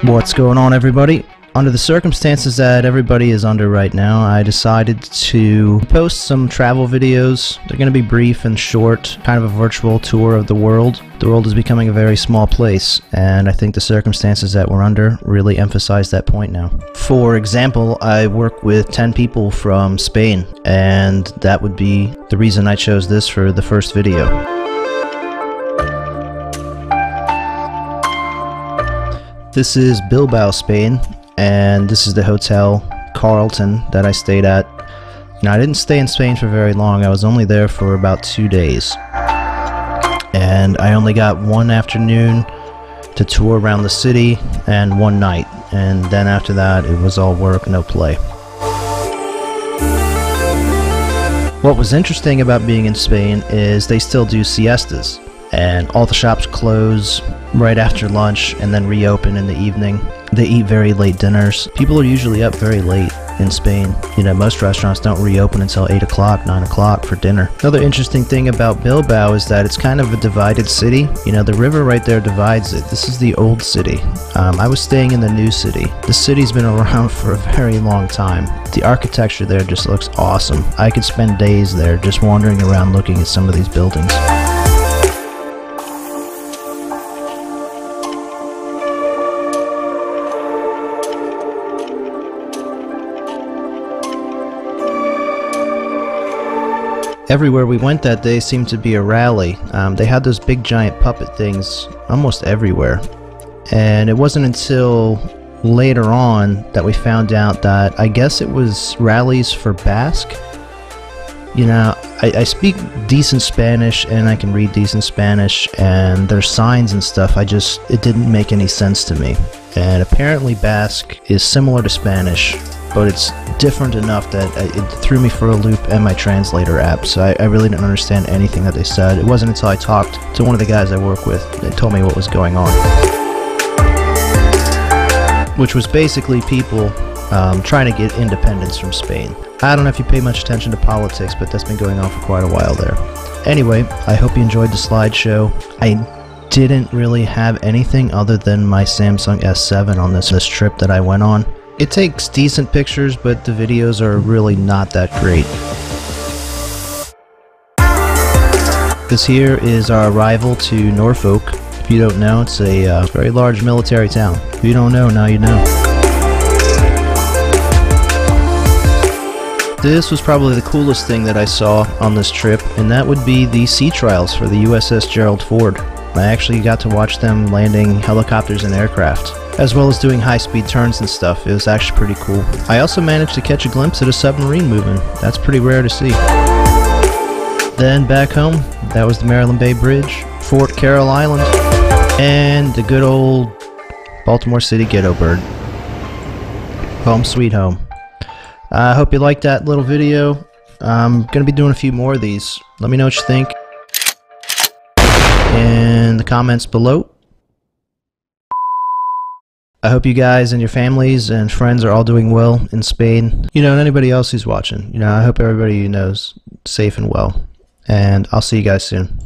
What's going on, everybody? Under the circumstances that everybody is under right now, I decided to post some travel videos. They're going to be brief and short, kind of a virtual tour of the world. The world is becoming a very small place, and I think the circumstances that we're under really emphasize that point now. For example, I work with 10 people from Spain, and that would be the reason I chose this for the first video. This is Bilbao, Spain, and this is the hotel Carlton that I stayed at. Now, I didn't stay in Spain for very long. I was only there for about 2 days, and I only got one afternoon to tour around the city and one night, and then after that it was all work, no play. What was interesting about being in Spain is they still do siestas, and all the shops close right after lunch and then reopen in the evening. They eat very late dinners. People are usually up very late in Spain. You know, most restaurants don't reopen until 8 o'clock, 9 o'clock for dinner. Another interesting thing about Bilbao is that it's kind of a divided city. You know, the river right there divides it. This is the old city. I was staying in the new city. The city's been around for a very long time. The architecture there just looks awesome. I could spend days there just wandering around looking at some of these buildings. Everywhere we went that day seemed to be a rally. They had those big giant puppet things almost everywhere. And it wasn't until later on that we found out that I guess it was rallies for Basque. You know, I speak decent Spanish and I can read decent Spanish, and there's signs and stuff. It didn't make any sense to me. And apparently Basque is similar to Spanish, but it's different enough that it threw me for a loop and my translator app, so I really didn't understand anything that they said. It wasn't until I talked to one of the guys I work with that told me what was going on. Which was basically people trying to get independence from Spain. I don't know if you pay much attention to politics, but that's been going on for quite a while there. Anyway, I hope you enjoyed the slideshow. I didn't really have anything other than my Samsung S7 on this trip that I went on. It takes decent pictures, but the videos are really not that great. This here is our arrival to Norfolk. If you don't know, it's a very large military town. If you don't know, now you know. This was probably the coolest thing that I saw on this trip, and that would be the sea trials for the USS Gerald Ford. I actually got to watch them landing helicopters and aircraft, as well as doing high-speed turns and stuff. It was actually pretty cool. I also managed to catch a glimpse at a submarine moving. That's pretty rare to see. Then back home, that was the Maryland Bay Bridge, Fort Carroll Island, and the good old Baltimore City Ghetto Bird. Home sweet home. I hope you liked that little video. I'm going to be doing a few more of these. Let me know what you think in the comments below. I hope you guys and your families and friends are all doing well in Spain. You know, and anybody else who's watching. You know, I hope everybody you know is safe and well. And I'll see you guys soon.